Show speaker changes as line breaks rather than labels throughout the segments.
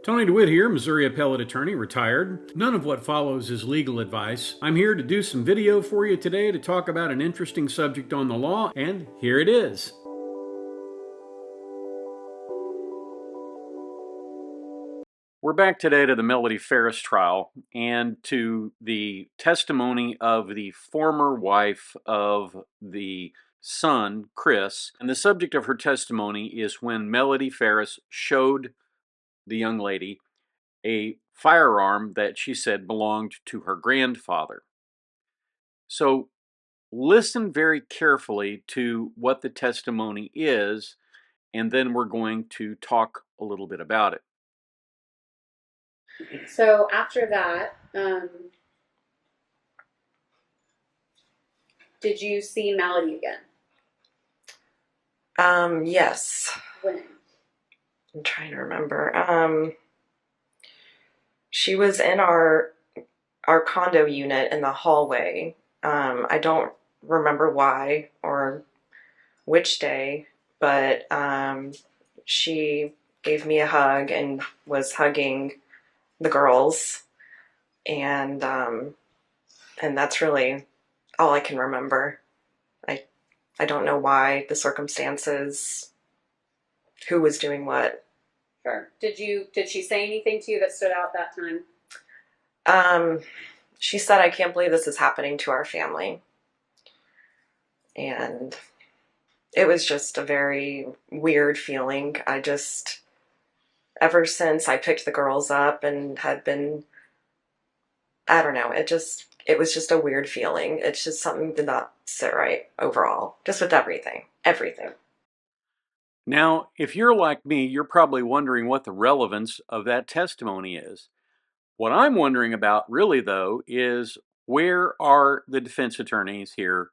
Tony DeWitt here, Missouri appellate attorney, retired. None of what follows is legal advice. I'm here to do some video for you today to talk about an interesting subject on the law, and here it is. We're back today to the Melody Farris trial and to the testimony of the former wife of the son, Chris. And the subject of her testimony is when Melody Farris showed the young lady a firearm that she said belonged to her grandfather. So listen very carefully to what the testimony is, and then we're going to talk a little bit about it.
So after that, did you see Melody again?
Yes.
When?
I'm trying to remember. She was in our condo unit in the hallway. I don't remember why or which day, but she gave me a hug and was hugging the girls, and that's really all I can remember. I don't know why, the circumstances, who was doing what.
Sure. Did she say anything to you that stood out that time?
She said, "I can't believe this is happening to our family." And it was just a very weird feeling. Ever since I picked the girls up and had been, I don't know, it was just a weird feeling. It's just something did not sit right overall, just with everything.
Now, if you're like me, you're probably wondering what the relevance of that testimony is. What I'm wondering about really, though, is where are the defense attorneys here?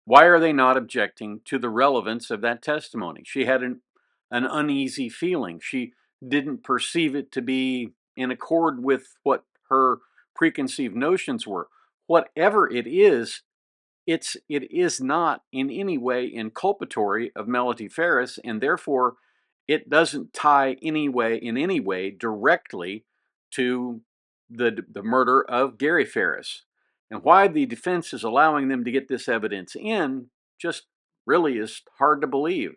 Why are they not objecting to the relevance of that testimony? She had an uneasy feeling. She didn't perceive it to be in accord with what her preconceived notions were. Whatever it is, it is not in any way inculpatory of Melody Farris, and therefore it doesn't tie in any way directly to the murder of Gary Farris. And why the defense is allowing them to get this evidence in just really is hard to believe.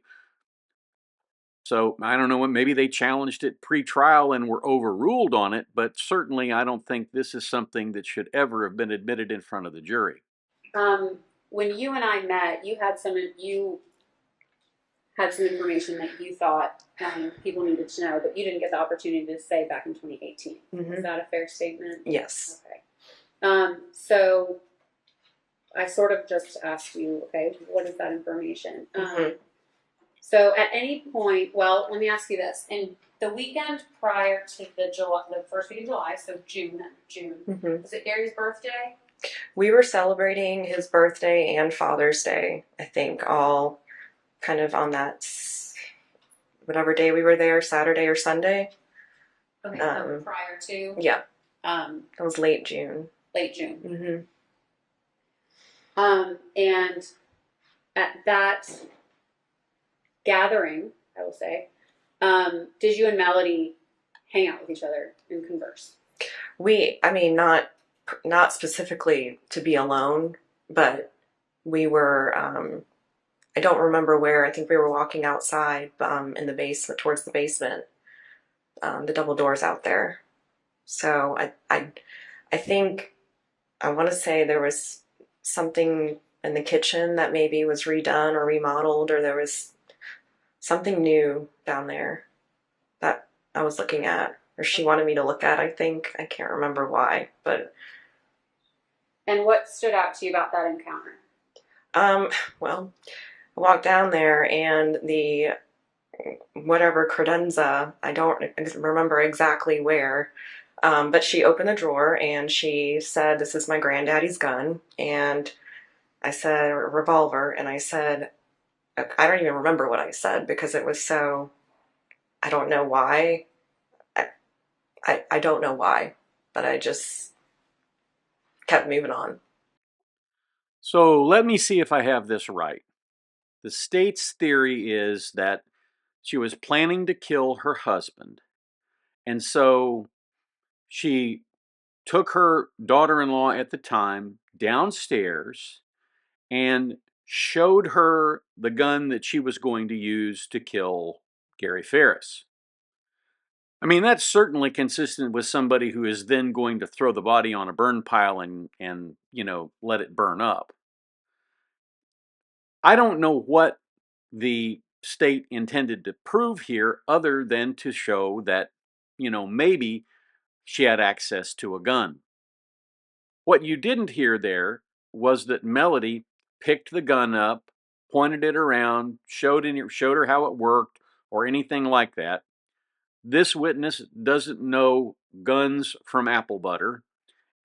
So I don't know, maybe they challenged it pre-trial and were overruled on it, but certainly I don't think this is something that should ever have been admitted in front of the jury.
When you and I met, you had some information that you thought people needed to know, but you didn't get the opportunity to say back in 2018.
Mm-hmm.
Is that a fair statement?
Yes.
Okay. So I sort of just asked you, okay, what is that information?
Mm-hmm.
So at any point, well, let me ask you this. In the weekend prior to the first week of July, so June,
Mm-hmm.
was it Gary's birthday?
We were celebrating his birthday and Father's Day, I think, all kind of on that, whatever day we were there, Saturday or Sunday.
Okay, prior to?
Yeah.
It
was late June.
Late June.
Mm-hmm.
And at that gathering, I will say, did you and Melody hang out with each other and converse?
Not specifically to be alone, but we were, I don't remember where. I think we were walking outside in the basement, towards the basement, the double doors out there. So I think, I want to say there was something in the kitchen that maybe was redone or remodeled, or there was something new down there that I was looking at, or she wanted me to look at, I think. I can't remember why, but...
And what stood out to you about that encounter?
Well, I walked down there and the whatever credenza, I don't remember exactly where, but she opened the drawer and she said, "This is my granddaddy's gun." And I said, "A revolver." And I said, I don't even remember what I said because it was so, I don't know why. I don't know why, but I just kept moving on.
So let me see if I have this right. The state's theory is that she was planning to kill her husband, And so she took her daughter-in-law at the time downstairs and showed her the gun that she was going to use to kill Gary Farris. I mean, that's certainly consistent with somebody who is then going to throw the body on a burn pile and let it burn up. I don't know what the state intended to prove here other than to show that, maybe she had access to a gun. What you didn't hear there was that Melody picked the gun up, pointed it around, showed her how it worked, or anything like that. This witness doesn't know guns from apple butter,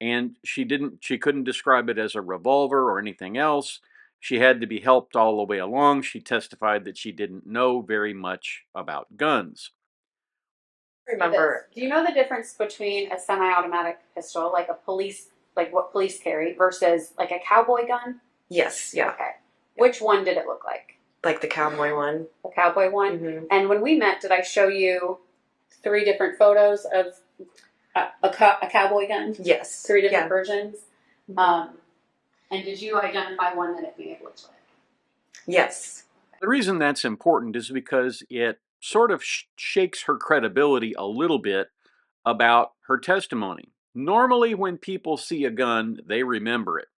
and she couldn't describe it as a revolver or anything else. She had to be helped all the way along. She testified that she didn't know very much about guns.
Remember.
Do you know the difference between a semi-automatic pistol, like like what police carry, versus like a cowboy gun?
Yes, yeah.
Okay. Which one did it look like?
Like the cowboy one.
The cowboy one?
Mm-hmm.
And when we met, did I show you 3 different photos of a cowboy gun?
Yes.
3 different versions? And did you identify one that it may have looked like?
Yes.
The reason that's important is because it sort of shakes her credibility a little bit about her testimony. Normally, when people see a gun, they remember it.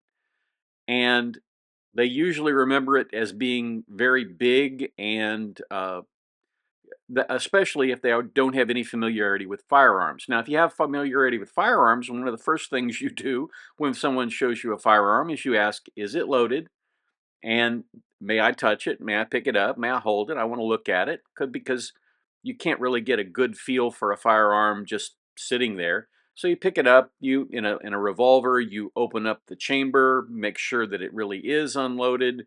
And they usually remember it as being very big and especially if they don't have any familiarity with firearms. Now, if you have familiarity with firearms, one of the first things you do when someone shows you a firearm is you ask, is it loaded? And may I touch it? May I pick it up? May I hold it? I want to look at it. Because you can't really get a good feel for a firearm just sitting there. So you pick it up, you in a revolver, you open up the chamber, make sure that it really is unloaded,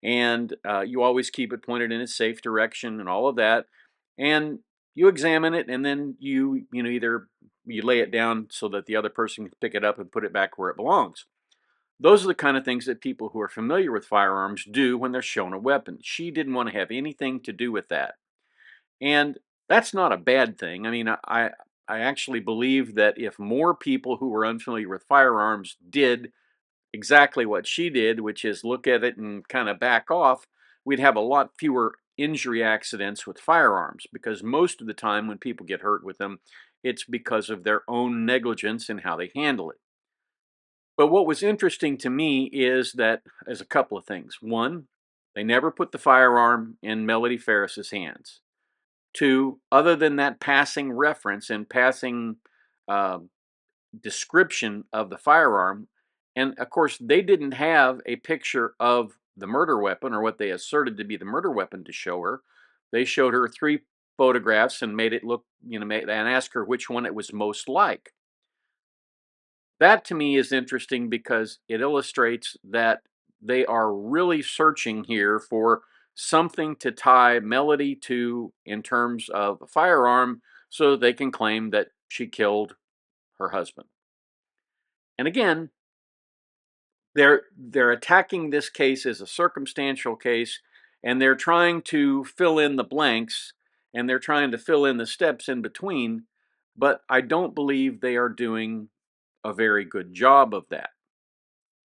and you always keep it pointed in a safe direction and all of that. And you examine it, and then either you lay it down so that the other person can pick it up and put it back where it belongs. Those are the kind of things that people who are familiar with firearms do when they're shown a weapon. She didn't want to have anything to do with that. And that's not a bad thing. I mean, I actually believe that if more people who were unfamiliar with firearms did exactly what she did, which is look at it and kind of back off, we'd have a lot fewer injury accidents with firearms, because most of the time when people get hurt with them, it's because of their own negligence in how they handle it. But what was interesting to me is a couple of things. One, they never put the firearm in Melody Farris's hands. 2, other than that passing reference and passing uh, description of the firearm, and of course they didn't have a picture of the murder weapon or what they asserted to be the murder weapon to show her. They showed her 3 photographs and made it look, and asked her which one it was most like. That to me is interesting because it illustrates that they are really searching here for something to tie Melody to in terms of a firearm so they can claim that she killed her husband. And again, they're attacking this case as a circumstantial case, and they're trying to fill in the blanks, and they're trying to fill in the steps in between, but I don't believe they are doing a very good job of that.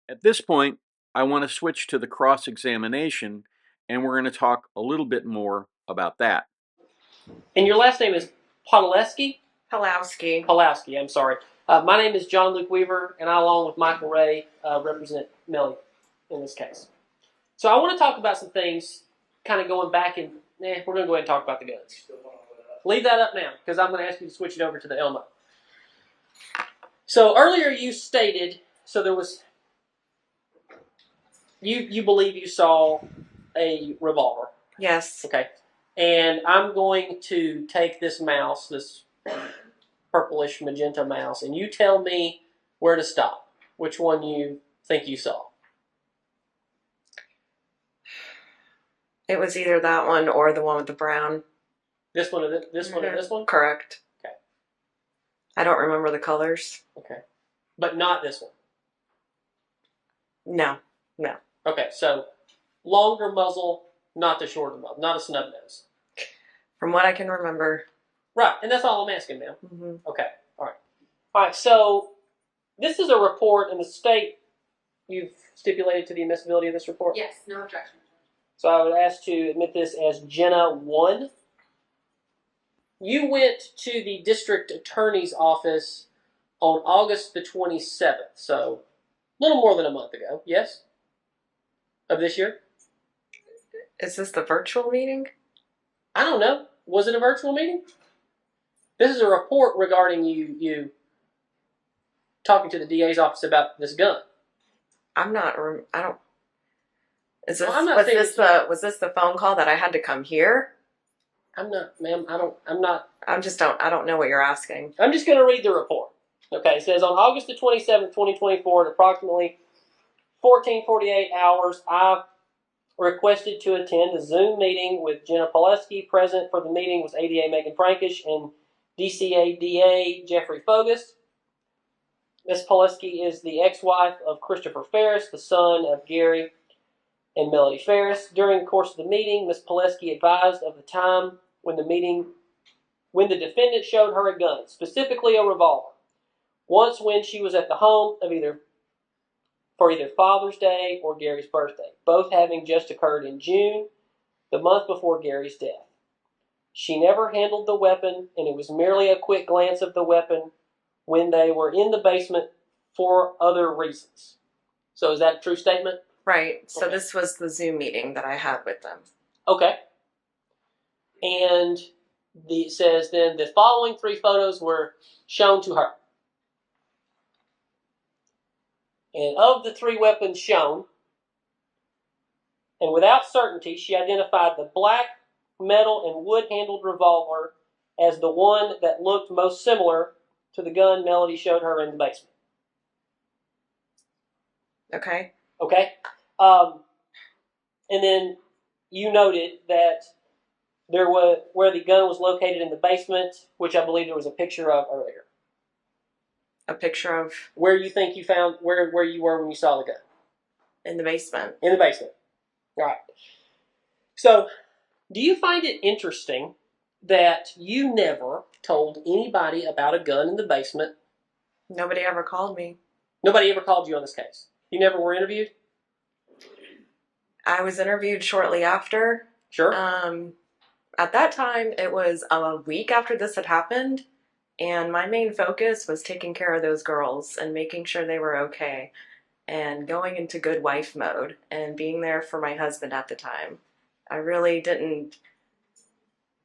At this point, I want to switch to the cross-examination, and we're going to talk a little bit more about that.
And your last name is Podolsky?
Pulowski.
Pulowski, I'm sorry. My name is John Luke Weaver, and I, along with Michael Ray, represent Melody in this case. So I want to talk about some things, kind of going back and, we're going to go ahead and talk about the guns. Leave that up now, because I'm going to ask you to switch it over to the Elmo. So earlier you stated, so there was, you believe you saw a revolver.
Yes.
Okay. And I'm going to take this mouse, this purplish magenta mouse, and you tell me where to stop. Which one you think you saw?
It was either that one or the one with the brown.
This one or this one or this one?
Correct.
Okay.
I don't remember the colors.
Okay. But not this one?
No.
Okay, so longer muzzle, not the shorter muzzle, not a snub nose.
From what I can remember.
Right, and that's all I'm asking, ma'am.
Mm-hmm.
Okay, all right. So this is a report in the state. You've stipulated to the admissibility of this report?
Yes, no objection.
So I would ask to admit this as Jenna 1. You went to the district attorney's office on August the 27th, so a little more than a month ago, yes? Of this year?
Is this the virtual meeting?
I don't know. Was it a virtual meeting? This is a report regarding you talking to the DA's office about this gun.
I'm not. I don't. Is this?
Well, I'm not
was
saying
this
that
the? Was this the phone call that I had to come here?
I'm not, ma'am. I'm not.
I don't know what you're asking.
I'm just going to read the report. Okay, it says on August the 27th, 2024, at approximately 14:48 hours, I requested to attend a Zoom meeting with Jenna Pileski. Present for the meeting was ADA Megan Frankish and DCA DA Jeffrey Fogus. Ms. Pileski is the ex-wife of Christopher Farris, the son of Gary and Melody Farris. During the course of the meeting, Ms. Pileski advised of the time when the defendant showed her a gun, specifically a revolver. Once when she was at the home of either Father's Day or Gary's birthday, both having just occurred in June, the month before Gary's death. She never handled the weapon, and it was merely a quick glance of the weapon when they were in the basement for other reasons. So is that a true statement?
Right. So
Okay.
this was the Zoom meeting that I had with them.
Okay. And it says then the following 3 photos were shown to her. And of the 3 weapons shown, and without certainty, she identified the black metal and wood-handled revolver as the one that looked most similar to the gun Melody showed her in the basement.
Okay.
Okay? And then you noted that there was where the gun was located in the basement, which I believe there was a picture of earlier.
A picture of
Where you think you found where you were when you saw the gun?
in the basement.
In the basement. All right. So, do you find it interesting that you never told anybody about a gun in the basement?
Nobody ever called me.
Nobody ever called you on this case. You never were interviewed?
I was interviewed shortly after.
Sure.
At that time, it was a week after this had happened, and my main focus was taking care of those girls and making sure they were okay and going into good wife mode and being there for my husband at the time. I really didn't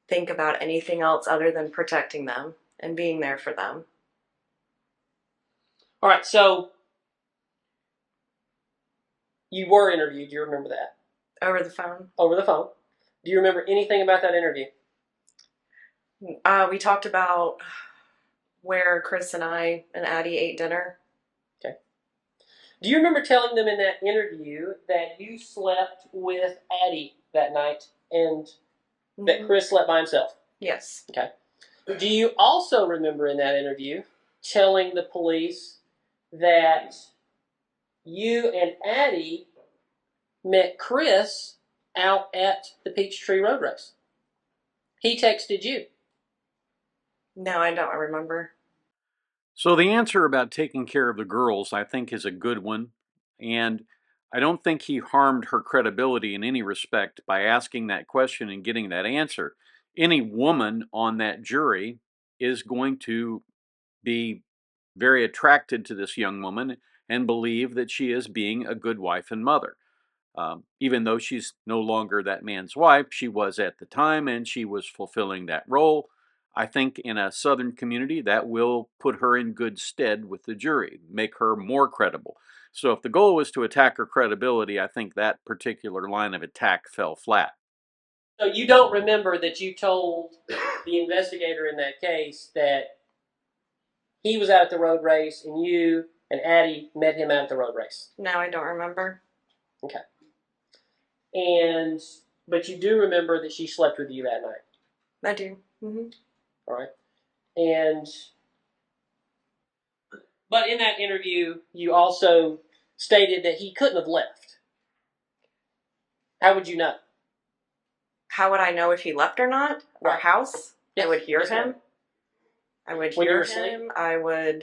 think about anything else other than protecting them and being there for them.
All right, so you were interviewed. Do you remember that?
Over the phone.
Over the phone. Do you remember anything about that interview?
We talked about where Chris and I and Addie ate dinner.
Okay. Do you remember telling them in that interview that you slept with Addie that night and that Chris slept by himself?
Yes.
Okay. Do you also remember in that interview telling the police that you and Addie met Chris out at the Peachtree Road Race? He texted you.
No, I don't remember.
So the answer about taking care of the girls, I think, is a good one. And I don't think he harmed her credibility in any respect by asking that question and getting that answer. Any woman on that jury is going to be very attracted to this young woman and believe that she is being a good wife and mother. Even though she's no longer that man's wife, she was at the time and she was fulfilling that role. I think in a Southern community that will put her in good stead with the jury, make her more credible. So if the goal was to attack her credibility, I think that particular line of attack fell flat.
So you don't remember that you told the investigator in that case that he was out at the road race and you and Addie met him out at the road race?
No, I don't remember.
Okay. But you do remember that she slept with you that night?
I do. Mm-hmm.
All right. But in that interview, you also stated that he couldn't have left. How would you know?
How would I know if he left or not? Our
Right.
house? I would hear
Yes, ma'am.
him. I would
When you
hear
were asleep?
him.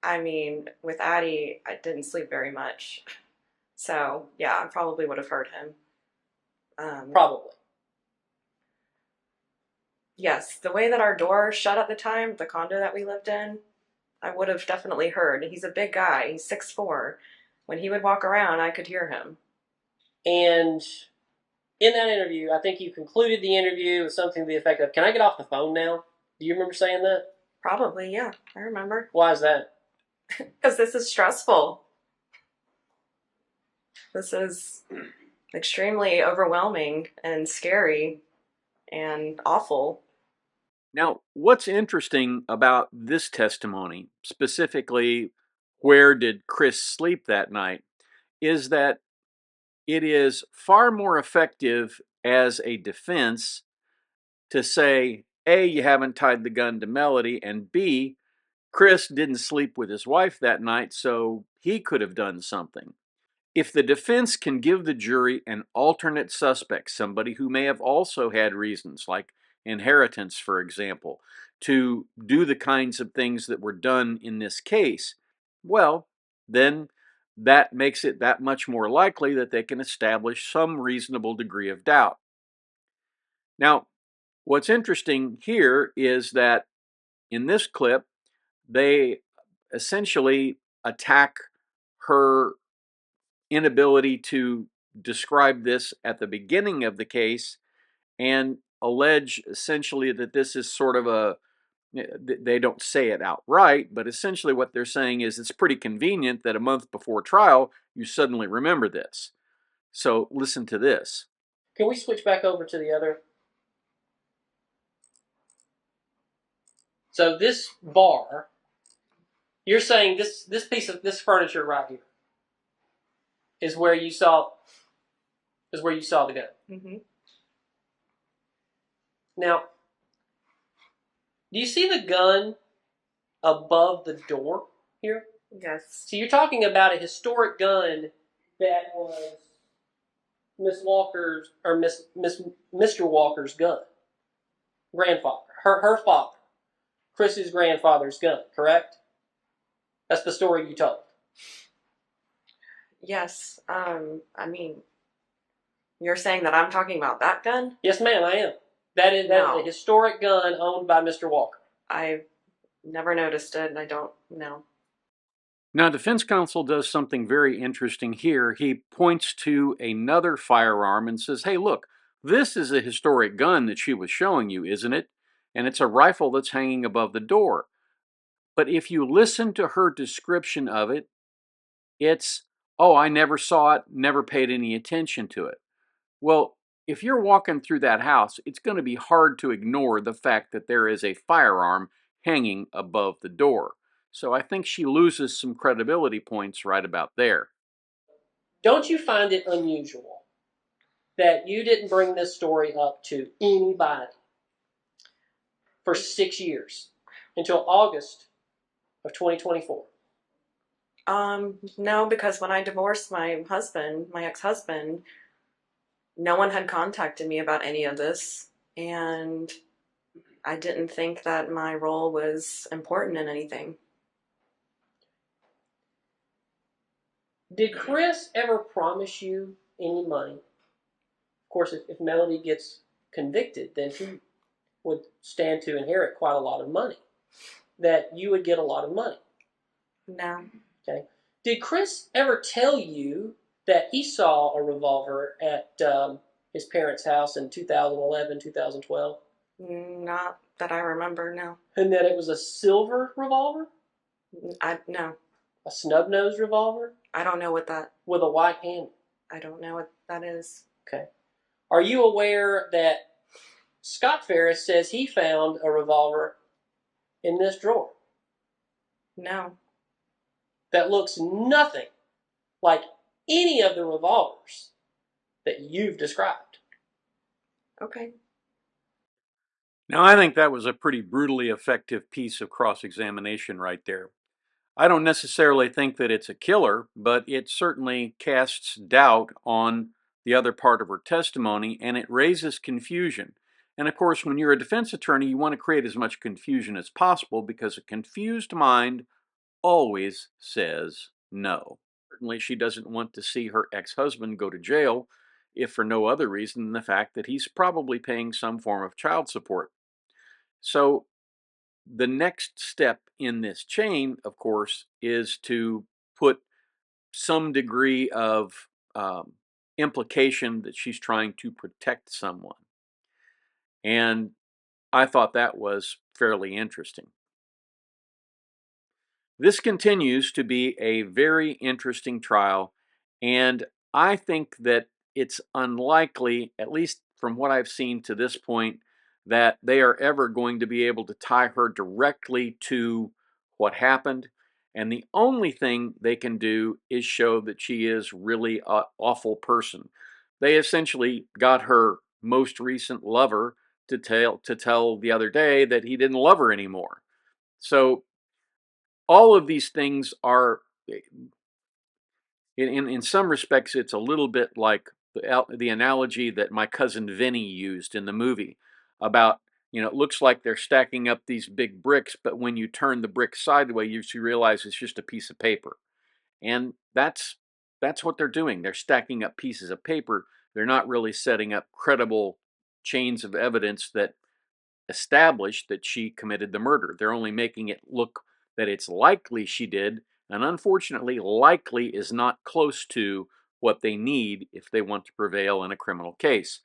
I mean, with Addie, I didn't sleep very much. So, yeah, I probably would have heard him.
Probably.
Yes, the way that our door shut at the time, the condo that we lived in, I would have definitely heard. He's a big guy. He's 6'4". When he would walk around, I could hear him.
And in that interview, I think you concluded the interview with something to the effect of, "Can I get off the phone now?" Do you remember saying that?
Probably, yeah. I remember.
Why is that?
Because this is stressful. This is extremely overwhelming and scary and awful.
Now, what's interesting about this testimony, specifically where did Chris sleep that night, is that it is far more effective as a defense to say, A, you haven't tied the gun to Melody, and B, Chris didn't sleep with his wife that night, so he could have done something. If the defense can give the jury an alternate suspect, somebody who may have also had reasons, like inheritance, for example, to do the kinds of things that were done in this case, well, then that makes it that much more likely that they can establish some reasonable degree of doubt. Now, what's interesting here is that in this clip, they essentially attack her inability to describe this at the beginning of the case and allege essentially that this is sort of a, they don't say it outright, but essentially what they're saying is it's pretty convenient that a month before trial you suddenly remember this. So listen to this.
Can we switch back over to the other? So this bar, you're saying this piece of this furniture right here is where you saw the gun.
Mm-hmm.
Now, do you see the gun above the door here?
Yes.
So you're talking about a historic gun that was Miss Walker's or Mr. Walker's gun. Grandfather, her father, Chris's grandfather's gun, correct? That's the story you told.
Yes. I mean, you're saying that I'm talking about that gun?
Yes, ma'am, I am. That is a historic gun owned by Mr. Walker.
I've never noticed it, and I don't know.
Now, defense counsel does something very interesting here. He points to another firearm and says, hey, look, this is a historic gun that she was showing you, isn't it? And it's a rifle that's hanging above the door. But if you listen to her description of it, it's, oh, I never saw it, never paid any attention to it. Well, if you're walking through that house, it's going to be hard to ignore the fact that there is a firearm hanging above the door. So I think she loses some credibility points right about there.
Don't you find it unusual that you didn't bring this story up to anybody for 6 years until August of 2024?
No, because when I divorced my husband, my ex-husband, no one had contacted me about any of this, and I didn't think that my role was important in anything.
Did Chris ever promise you any money? Of course, if Melody gets convicted, then he would stand to inherit quite a lot of money. That you would get a lot of money.
No.
Okay. Did Chris ever tell you that he saw a revolver at his parents' house in 2011, 2012?
Not that I remember, no.
And that it was a silver revolver?
No.
A snub-nosed revolver?
I don't know what that...
With a white handle?
I don't know what that is.
Okay. Are you aware that Scott Farris says he found a revolver in this drawer?
No.
That looks nothing like any of the revolvers that you've described.
Okay.
Now, I think that was a pretty brutally effective piece of cross-examination right there. I don't necessarily think that it's a killer, but it certainly casts doubt on the other part of her testimony, and it raises confusion. And of course, when you're a defense attorney, you want to create as much confusion as possible because a confused mind always says no. Certainly, she doesn't want to see her ex-husband go to jail, if for no other reason than the fact that he's probably paying some form of child support. So the next step in this chain, of course, is to put some degree of implication that she's trying to protect someone. And I thought that was fairly interesting. This continues to be a very interesting trial, and I think that it's unlikely, at least from what I've seen to this point, that they are ever going to be able to tie her directly to what happened. And the only thing they can do is show that she is really an awful person. They essentially got her most recent lover to tell the other day that he didn't love her anymore. So all of these things are, in some respects, it's a little bit like the analogy that my cousin Vinny used in the movie about, it looks like they're stacking up these big bricks, but when you turn the brick sideways, you realize it's just a piece of paper. And that's what they're doing. They're stacking up pieces of paper. They're not really setting up credible chains of evidence that establish that she committed the murder. They're only making it look that it's likely she did, and unfortunately, likely is not close to what they need if they want to prevail in a criminal case.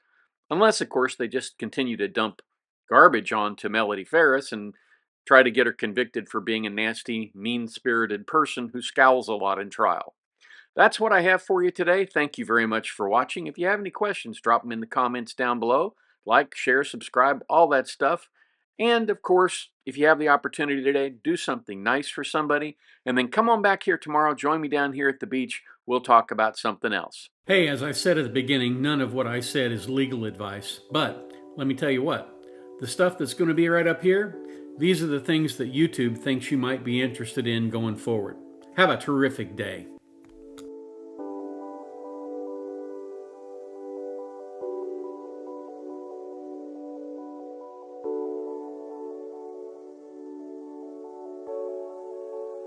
Unless, of course, they just continue to dump garbage onto Melody Farris and try to get her convicted for being a nasty, mean-spirited person who scowls a lot in trial. That's what I have for you today. Thank you very much for watching. If you have any questions, drop them in the comments down below. Like, share, subscribe, all that stuff. And of course, if you have the opportunity today, do something nice for somebody. And then come on back here tomorrow. Join me down here at the beach. We'll talk about something else. Hey, as I said at the beginning, none of what I said is legal advice. But let me tell you what, the stuff that's going to be right up here, these are the things that YouTube thinks you might be interested in going forward. Have a terrific day.